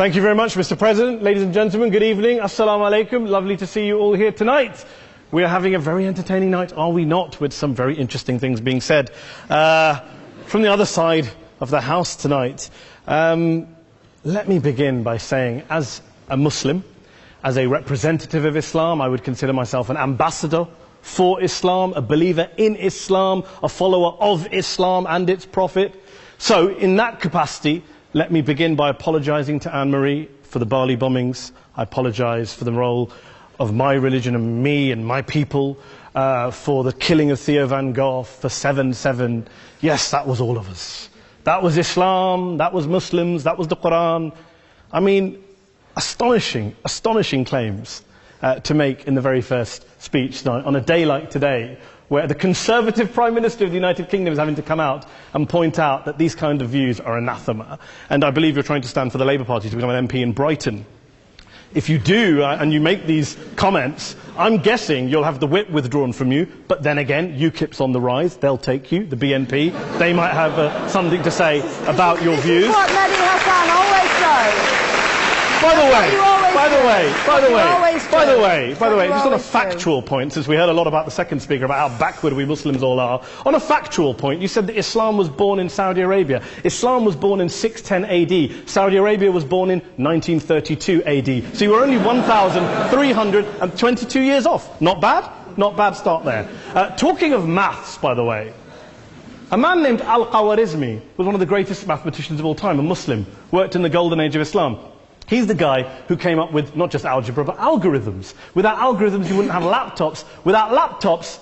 Thank you very much, Mr. President. Ladies and gentlemen, good evening. Assalamu alaikum. Lovely to see you all here tonight. We are having a very entertaining night, are we not, with some very interesting things being said from the other side of the house tonight. Let me begin by saying, as a Muslim, as a representative of Islam, I would consider myself an ambassador for Islam, a believer in Islam, a follower of Islam and its Prophet. So, in that capacity, let me begin by apologizing to Anne-Marie for the Bali bombings. I apologize for the role of my religion and me and my people, for the killing of Theo van Gogh, for 7/7. Yes, that was all of us. That was Islam, that was Muslims, that was the Quran. I mean, astonishing claims to make in the very first speech tonight, on a day like today, where the Conservative Prime Minister of the United Kingdom is having to come out and point out that these kind of views are anathema. And I believe you're trying to stand for the Labour Party to become an MP in Brighton. If you do, and you make these comments, I'm guessing you'll have the whip withdrawn from you, but then again, UKIP's on the rise, they'll take you, the BNP, they might have something to say about your views. This is what Mehdi Hasan always does. By the way, just on a factual point, since we heard a lot about the second speaker, about how backward we Muslims all are, on a factual point, you said that Islam was born in Saudi Arabia. Islam was born in 610 AD. Saudi Arabia was born in 1932 AD. So you were only 1,322 years off. Not bad? Not bad start there. Talking of maths, by the way, a man named Al-Khawarizmi was one of the greatest mathematicians of all time, a Muslim, worked in the golden age of Islam. He's the guy who came up with not just algebra, but algorithms. Without algorithms, you wouldn't have laptops. Without laptops,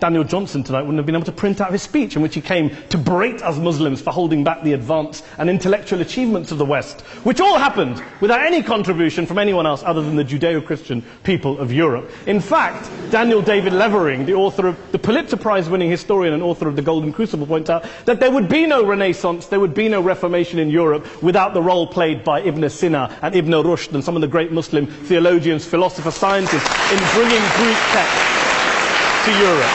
Daniel Johnson tonight wouldn't have been able to print out his speech in which he came to berate us Muslims for holding back the advance and intellectual achievements of the West, which all happened without any contribution from anyone else other than the Judeo-Christian people of Europe. In fact, Daniel David Levering, the author of the Pulitzer Prize-winning historian and author of The Golden Crucible, points out that there would be no Renaissance, there would be no Reformation in Europe without the role played by Ibn Sina and Ibn Rushd and some of the great Muslim theologians, philosophers, scientists in bringing Greek texts to Europe.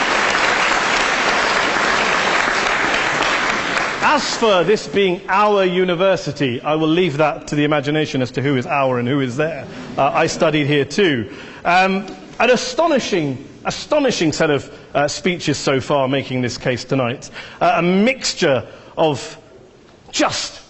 As for this being our university, I will leave that to the imagination as to who is our and who is there. I studied here too. An astonishing set of speeches so far making this case tonight. A mixture of just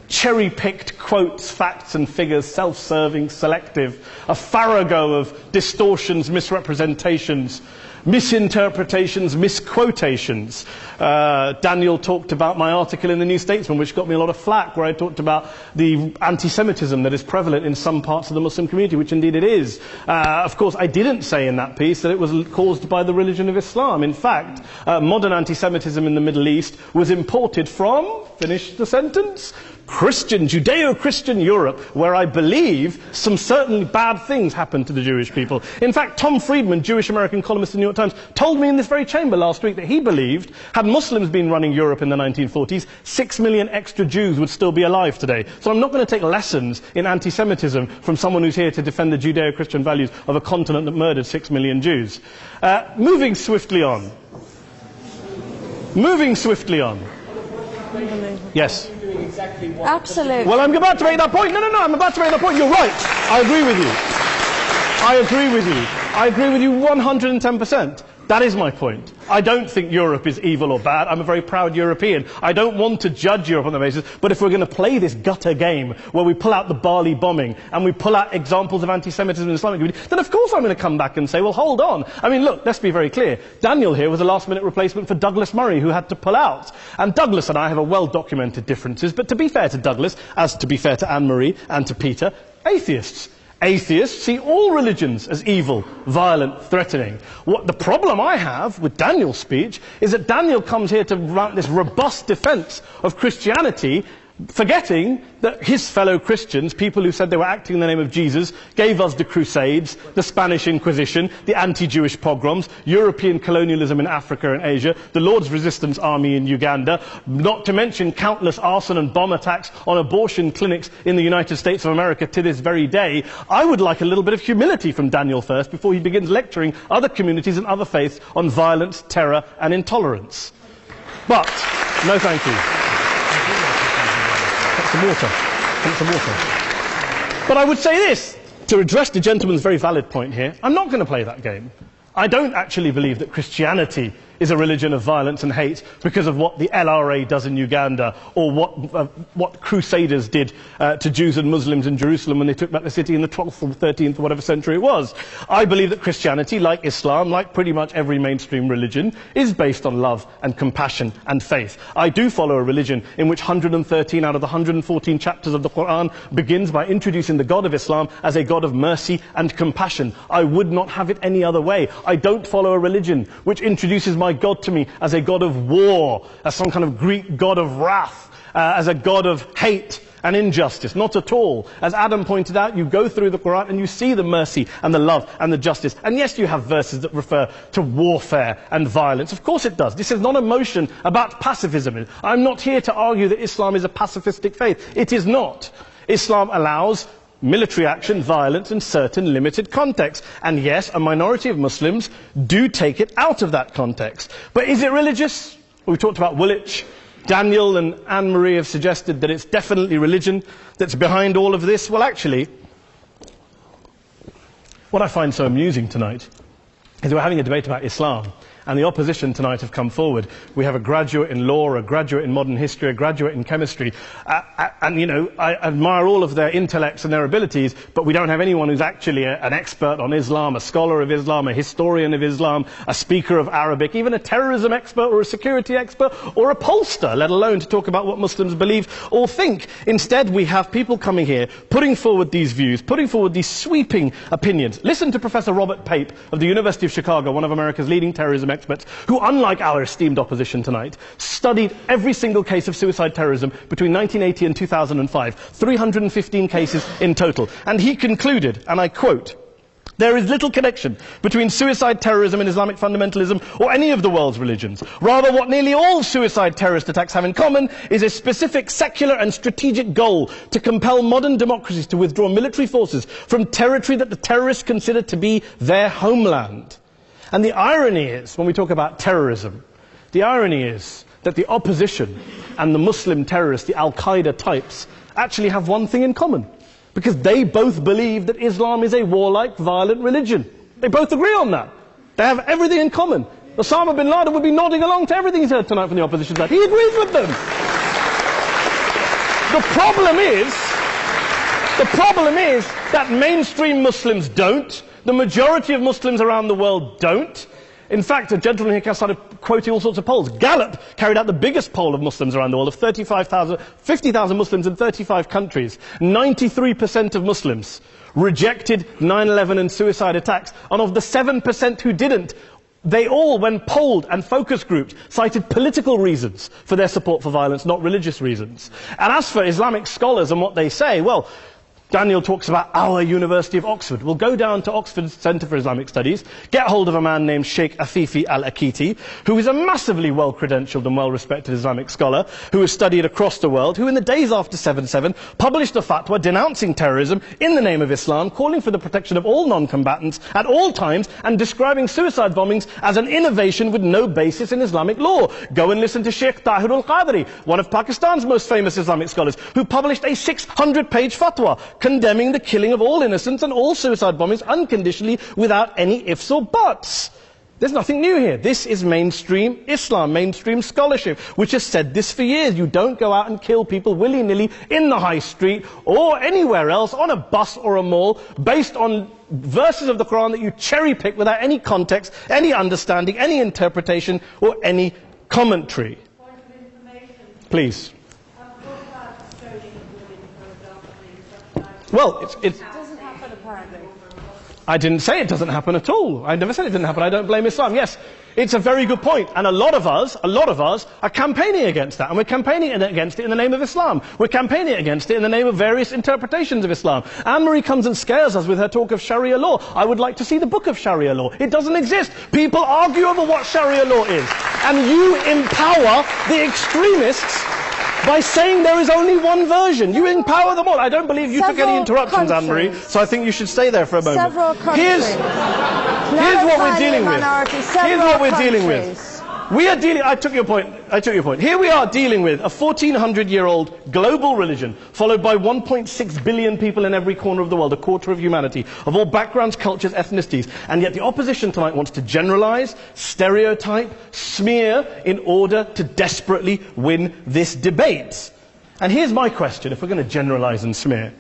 cherry-picked quotes, facts and figures, self-serving, selective, a farrago of distortions, misrepresentations, misinterpretations, misquotations. Daniel talked about my article in the New Statesman, which got me a lot of flack, where I talked about the anti-Semitism that is prevalent in some parts of the Muslim community, which indeed it is. Of course, I didn't say in that piece that it was caused by the religion of Islam. In fact, modern anti-Semitism in the Middle East was imported from, finish the sentence, Judeo-Christian Europe, where I believe some certainly bad things happened to the Jewish people. In fact, Tom Friedman, Jewish-American columnist in the New York Times, told me in this very chamber last week that he believed, had Muslims been running Europe in the 1940s, 6 million extra Jews would still be alive today. So I'm not going to take lessons in anti-Semitism from someone who's here to defend the Judeo-Christian values of a continent that murdered 6 million Jews. Moving swiftly on. Yes. Absolutely. Well, I'm about to make that point. No, I'm about to make that point. You're right. I agree with you 110%. That is my point. I don't think Europe is evil or bad. I'm a very proud European. I don't want to judge Europe on that basis, but if we're going to play this gutter game where we pull out the Bali bombing and we pull out examples of anti-Semitism in the Islamic community, then of course I'm going to come back and say, well, hold on. I mean, look, let's be very clear. Daniel here was a last-minute replacement for Douglas Murray, who had to pull out. And Douglas and I have a well-documented differences, but to be fair to Douglas, as to be fair to Anne-Marie and to Peter, atheists. Atheists see all religions as evil, violent, threatening. What the problem I have with Daniel's speech is that Daniel comes here to run this robust defense of Christianity, forgetting that his fellow Christians, people who said they were acting in the name of Jesus, gave us the Crusades, the Spanish Inquisition, the anti-Jewish pogroms, European colonialism in Africa and Asia, the Lord's Resistance Army in Uganda, not to mention countless arson and bomb attacks on abortion clinics in the United States of America to this very day. I would like a little bit of humility from Daniel first before he begins lecturing other communities and other faiths on violence, terror and intolerance. But, no thank you. Some water. But I would say this, to address the gentleman's very valid point here, I'm not going to play that game. I don't actually believe that Christianity is a religion of violence and hate because of what the LRA does in Uganda or what Crusaders did to Jews and Muslims in Jerusalem when they took back the city in the 12th or 13th or whatever century it was. I believe that Christianity, like Islam, like pretty much every mainstream religion, is based on love and compassion and faith. I do follow a religion in which 113 out of the 114 chapters of the Quran begins by introducing the God of Islam as a God of mercy and compassion. I would not have it any other way. I don't follow a religion which introduces my God to me as a God of war, as some kind of Greek God of wrath, as a God of hate and injustice. Not at all. As Adam pointed out, you go through the Quran and you see the mercy and the love and the justice. And yes, you have verses that refer to warfare and violence. Of course it does. This is not a motion about pacifism. I'm not here to argue that Islam is a pacifistic faith. It is not. Islam allows military action, violence in certain limited contexts. And yes, a minority of Muslims do take it out of that context. But is it religious? We talked about Woolwich. Daniel and Anne-Marie have suggested that it's definitely religion that's behind all of this. Well, actually, what I find so amusing tonight is we're having a debate about Islam. And the opposition tonight have come forward. We have a graduate in law, a graduate in modern history, a graduate in chemistry. And, you know, I admire all of their intellects and their abilities, but we don't have anyone who's actually an expert on Islam, a scholar of Islam, a historian of Islam, a speaker of Arabic, even a terrorism expert or a security expert or a pollster, let alone to talk about what Muslims believe or think. Instead, we have people coming here, putting forward these views, putting forward these sweeping opinions. Listen to Professor Robert Pape of the University of Chicago, one of America's leading terrorism experts, who, unlike our esteemed opposition tonight, studied every single case of suicide terrorism between 1980 and 2005, 315 cases in total. And he concluded, and I quote, "There is little connection between suicide terrorism and Islamic fundamentalism or any of the world's religions. Rather, what nearly all suicide terrorist attacks have in common is a specific secular and strategic goal to compel modern democracies to withdraw military forces from territory that the terrorists consider to be their homeland." And the irony is, when we talk about terrorism, the irony is that the opposition and the Muslim terrorists, the Al-Qaeda types, actually have one thing in common. Because they both believe that Islam is a warlike, violent religion. They both agree on that. They have everything in common. Osama bin Laden would be nodding along to everything he's heard tonight from the opposition side. He agrees with them. The problem is that mainstream Muslims don't. The majority of Muslims around the world don't. In fact, a gentleman here started quoting all sorts of polls. Gallup carried out the biggest poll of Muslims around the world, of 50,000 Muslims in 35 countries. 93% of Muslims rejected 9/11 and suicide attacks. And of the 7% who didn't, they all, when polled and focus grouped, cited political reasons for their support for violence, not religious reasons. And as for Islamic scholars and what they say, well, Daniel talks about our University of Oxford. We'll go down to Oxford Centre for Islamic Studies, get hold of a man named Sheikh Afifi al-Akiti, who is a massively well-credentialed and well-respected Islamic scholar, who has studied across the world, who in the days after 7/7 published a fatwa denouncing terrorism in the name of Islam, calling for the protection of all non-combatants at all times, and describing suicide bombings as an innovation with no basis in Islamic law. Go and listen to Sheikh Tahir al-Qadri, one of Pakistan's most famous Islamic scholars, who published a 600-page fatwa condemning the killing of all innocents and all suicide bombings unconditionally without any ifs or buts. There's nothing new here. This is mainstream Islam, mainstream scholarship, which has said this for years. You don't go out and kill people willy-nilly in the high street or anywhere else, on a bus or a mall, based on verses of the Quran that you cherry-pick without any context, any understanding, any interpretation, or any commentary. Point of information. Please. Well, it doesn't happen apparently. I didn't say it doesn't happen at all. I never said it didn't happen. I don't blame Islam. Yes, it's a very good point. And a lot of us are campaigning against that. And we're campaigning against it in the name of Islam. We're campaigning against it in the name of various interpretations of Islam. Anne-Marie comes and scares us with her talk of Sharia law. I would like to see the book of Sharia law. It doesn't exist. People argue over what Sharia law is. And you empower the extremists by saying there is only one version. You empower them all. I don't believe you took any interruptions, Anne-Marie, so I think you should stay there for a moment. Several countries. Here's what we're dealing with. Here's what we're dealing with. We are dealing, I took your point. Here we are dealing with a 1400-year-old global religion, followed by 1.6 billion people in every corner of the world, a quarter of humanity, of all backgrounds, cultures, ethnicities. And yet the opposition tonight wants to generalize, stereotype, smear in order to desperately win this debate. And here's my question, if we're going to generalize and smear.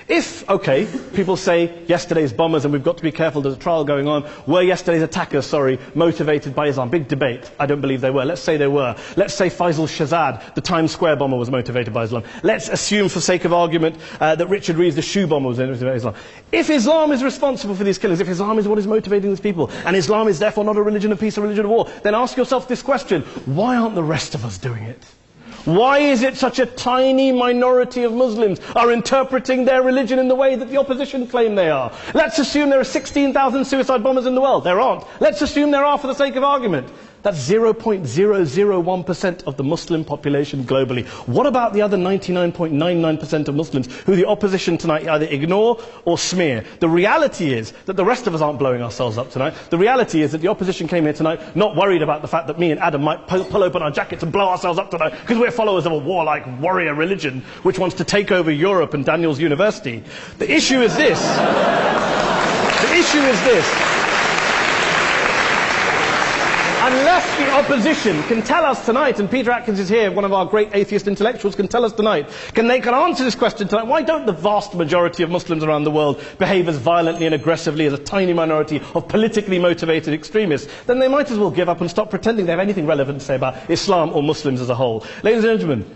If, okay, people say yesterday's bombers, and we've got to be careful, there's a trial going on, were yesterday's attackers, motivated by Islam? Big debate. I don't believe they were. Let's say they were. Let's say Faisal Shahzad, the Times Square bomber, was motivated by Islam. Let's assume, for sake of argument, that Richard Reeves, the shoe bomber, was motivated by Islam. If Islam is responsible for these killings, if Islam is what is motivating these people, and Islam is therefore not a religion of peace, a religion of war, then ask yourself this question: why aren't the rest of us doing it? Why is it such a tiny minority of Muslims are interpreting their religion in the way that the opposition claim they are? Let's assume there are 16,000 suicide bombers in the world. There aren't. Let's assume there are for the sake of argument. That's 0.001% of the Muslim population globally. What about the other 99.99% of Muslims who the opposition tonight either ignore or smear? The reality is that the rest of us aren't blowing ourselves up tonight. The reality is that the opposition came here tonight not worried about the fact that me and Adam might pull open our jackets and blow ourselves up tonight because we're followers of a warlike warrior religion which wants to take over Europe and Daniel's university. The issue is this. The issue is this. Unless the opposition can tell us tonight, and Peter Atkins is here, one of our great atheist intellectuals, can tell us tonight, can answer this question tonight: why don't the vast majority of Muslims around the world behave as violently and aggressively as a tiny minority of politically motivated extremists? Then they might as well give up and stop pretending they have anything relevant to say about Islam or Muslims as a whole. Ladies and gentlemen,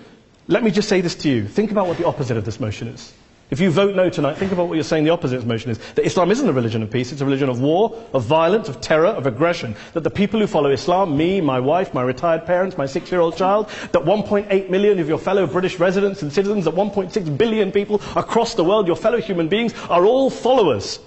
let me just say this to you. Think about what the opposite of this motion is. If you vote no tonight, think about what you're saying the opposite of this motion is. That Islam isn't a religion of peace, it's a religion of war, of violence, of terror, of aggression. That the people who follow Islam, me, my wife, my retired parents, my 6-year-old child, that 1.8 million of your fellow British residents and citizens, that 1.6 billion people across the world, your fellow human beings, are all followers,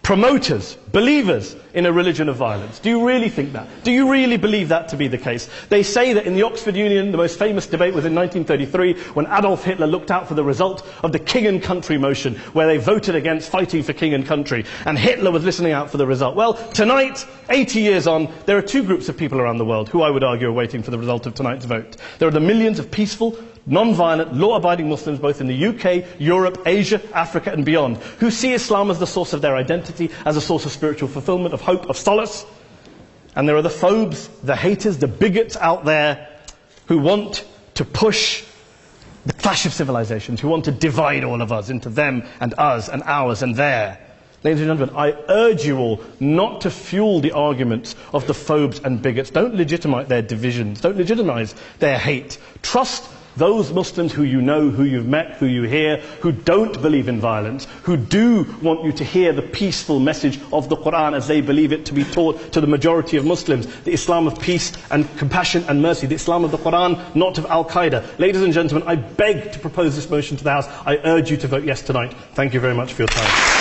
promoters, believers in a religion of violence. Do you really think that? Do you really believe that to be the case? They say that in the Oxford Union, the most famous debate was in 1933, when Adolf Hitler looked out for the result of the King and Country motion, where they voted against fighting for King and Country, and Hitler was listening out for the result. Well, tonight, 80 years on, there are two groups of people around the world who I would argue are waiting for the result of tonight's vote. There are the millions of peaceful, non-violent, law-abiding Muslims both in the UK, Europe, Asia, Africa and beyond, who see Islam as the source of their identity, as a source of spiritual fulfillment, of hope, of solace. And there are the phobes, the haters, the bigots out there who want to push the clash of civilizations, who want to divide all of us into them and us and ours and their. Ladies and gentlemen, I urge you all not to fuel the arguments of the phobes and bigots. Don't legitimize their divisions. Don't legitimize their hate. Trust those Muslims who you know, who you've met, who you hear, who don't believe in violence, who do want you to hear the peaceful message of the Quran as they believe it to be taught to the majority of Muslims, the Islam of peace and compassion and mercy, the Islam of the Quran, not of Al-Qaeda. Ladies and gentlemen, I beg to propose this motion to the House. I urge you to vote yes tonight. Thank you very much for your time.